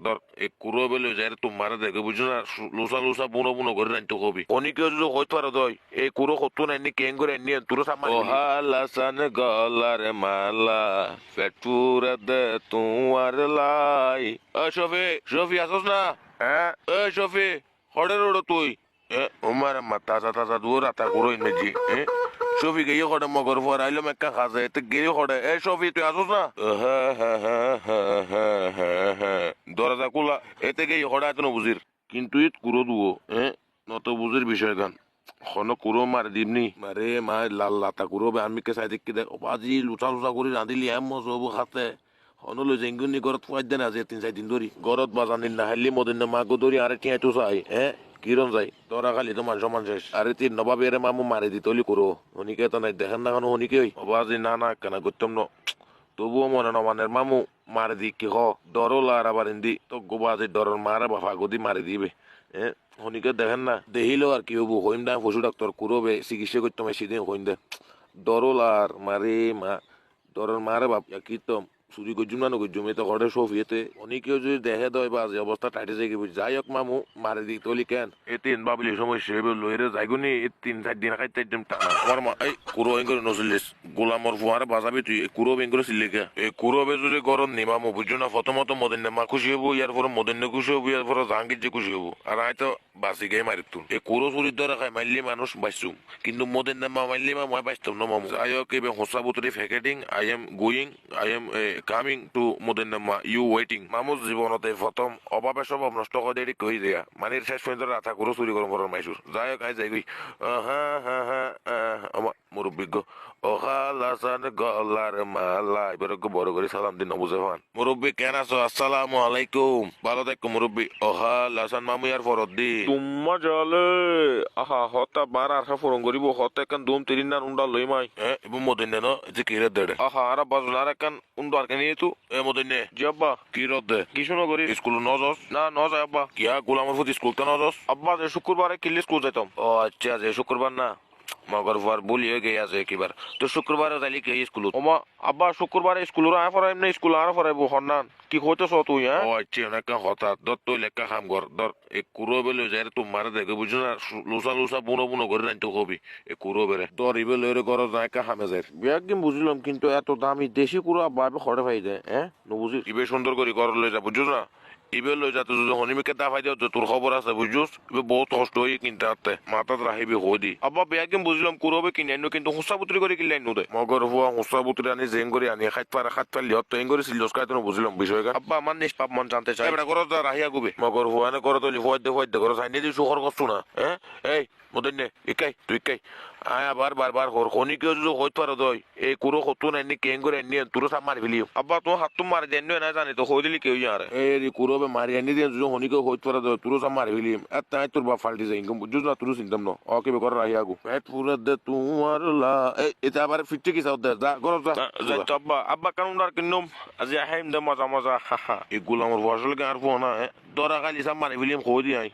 ধর এই কুরো বেলে যাই তোমার দেখে বুঝছো না লুসা লুসা বুনো বুনো করে রাখতে কবি অনেকে যদি হইতে পারো দই এই কুরো কত না এনে কেন করে এনে তুরো সামনে ও হালাসান গলার মালা পেটুরা দে তোমার লাই ও শফি শফি আসস না হ্যাঁ ও শফি হড়ে রোড তুই উমার মা তাজা তাজা দূর আতা কুরো ইমেজি শফি গিয়ে হড়ে মগর পর আইলো মেক্কা খাজে তো গিয়ে হড়ে এ শফি তুই আসস না হ্যাঁ হ্যাঁ হ্যাঁ হ্যাঁ হ্যাঁ হ্যাঁ হ্যাঁ দরজা খোলা এতে গিয়ে হড়ে এত বুঝির কিন্তু ইত কুরো দুও নত বুঝির বিষয় গান হন কুরো মার দিমনি মারে মা লাল লাতা কুরো বে আমি কে সাই দেখি দে বাজি লুচা লুচা করে রাঁধিলি এম মজবু খাতে হনলো জেঙ্গুনি ঘরত ফুয়াই দেন আজ 3-4 দিন ধরি ঘরত বাজানি না হাইলি মদিন না মাগো ধরি আরে টিয়া তো চাই কিরণ যাই তোরা খালি তো মান সম্মান শেষ আরে তিন নবাবের মামু মারি দিতলি করো হনিকে তো নাই দেখেন না কেন হনিকে ওই বাজি না না কেন করতাম ন তবুও মনে নমানের মামু মারি দি কি হ ডরল আর আবার হিন্দি তো গোবাজি ডরর মারে বাফা গদি মারি দিবে হনিকে দেখেন না দেখিলেও আর কি হবো হইম দা পশু ডাক্তার কুরোবে চিকিৎসা করতাম সেদিন হইম দে ডরল আর মারে মা ডরর মারে বাপ কি তো চুরি করছুম না নকরছুম এই তো ঘরে সব ইয়েতে অনেকেও যদি দেখে দেয় বা যে অবস্থা টাইটে যাই যাই হোক মামু মারে দিক তলি কেন এই তিন বাবলি সমস্যা এবার লইরে যাইগুনি এই 3-4 দিন খাইতে টানা আমার মা এই কুরো বেং করে নচলিস গোলামর ফুয়ারে বাজাবি তুই কুরো বেং করে চিল্লি কে এই কুরো বে যদি গরম নি মামু বুঝছো না প্রথমত মদিন মা খুশি হবো ইয়ার পরে মদিন খুশি হবো ইয়ার পরে জাহাঙ্গীর যে খুশি হবো আর হয়তো বাসি গাই মারি তুন এই কুরো চুরির দ্বারা খাই মারলি মানুষ বাঁচছুম কিন্তু মদিন মা মারলি মা মই বাঁচতাম না মামু যাই হোক এবার হোসা বুতরি ফেকেটিং I am going I am coming to মদিনাম্মা ইউ ওয়েটিং মামুর জীবনতে প্রথম অভাবে স্বভাব নষ্ট করে দেরি কই দেয়া মানে শেষ পর্যন্ত রাথা করে চুরি করম করার মাইসুর যাই হোক আই যাই গই হ্যাঁ হ্যাঁ হ্যাঁ আমার মুরব্বিজ্ঞ ওখালাসান গলার মালা এবার বড় করে সালাম দিন নবুজে ফান মুরব্বি কেন আছো আসসালামু আলাইকুম ভালো থাকো মুরব্বি ওখালাসান মামু ইয়ার ফরত দি তুম্মা জালে আহা হতা বার আর ফরন করিব হতে কান দুম তিরিন না উন্ডা লই মাই এবং মদিনা ন যে কিরে দেড়ে আহা আর বাজুন আর কান উন্ডা আর কানি তু মদিনে জি আব্বা কি রদে কি শুনো করি স্কুল নজস না নজয় আব্বা কিয়া গোলামের প্রতি স্কুল তে নজস আব্বা যে শুক্রবারে কিল্লি স্কুল যাইতাম ও আচ্ছা যে শুক্রবার না মগর ফুয়ার বলি হয়ে গিয়ে আছে এবার তো শুক্রবারে যাইলি কে স্কুল ওমা আব্বা শুক্রবারে স্কুল আয় ফরাইম না স্কুল আর ফরাইব হন্নান কি হইতেছ তুই ও আচ্ছা অনেক হঠাৎ দর তুই লেখা খাম কর ধর এই কুরো বেলে যাই তোমার দেখে বুঝছো না লুসা লুসা বুনো বুনো করে রাখতে কবি এই কুরো বেড়ে দর ইবে লইরে করো যায় কা হামে যায় একদিন বুঝলাম কিন্তু এত দামি দেশি কুরো আব্বা খড়ে পাই দেয় বুঝি ইবে সুন্দর করে কর লই যা বুঝছো না ইবে লই যাতে যদি হনিমিকে দাফাই দিও তোর খবর আছে বুঝছস ইবে বহুত কষ্ট হয়ে কিনতে হাতে মাথাত রাখিবি হই দি আব্বা বেয়াকিম বুঝলাম কুরবে কিনে আনো কিন্তু হুসা বুতরি করে কিনলে আনো দে মগর হুয়া হুসা বুতরি আনি জেং করে আনি খাইত পারলি হত এং করে সিলস কাইতো বুঝলাম বিষয়টা আব্বা আমার নিষ্পাপ মন জানতে চাই এটা করো তো রাহিয়া গুবে মগর হুয়া না করো তো হইতে করো সাইনে দি সুখর কষ্ট না এই মদন নে ইকাই তুই ইকাই আয় আবার বারবার হর খনি কেউ যদি হইতে পারো দই এই কুরো কত না এনে কেং করে এনে তুরো সাপ মারি ফেলিও আব্বা তো হাত তুম মারি দেন না জানি তো হই দিলি কেউ আরে এই কুরো বে মারি এনে দেন যদি হনি কেউ হইতে পারো দই তুরো সাপ মারি ফেলিম এত তাই তোর বা ফাল্টি যাই ইনকাম বুঝছ না তুরো চিন্তাম না ওকে বে করে রাহি আগু পেট পুরো দে তোমার লা এটা আবার ফিটে কি সাউ দে যা করো যা আব্বা আব্বা কানুন আর কিনুম আজি আহাইম দে মজা মজা এই গোলামর ফসল গার ফোনা দরা খালি সাপ মারি ফেলিম হই দি আই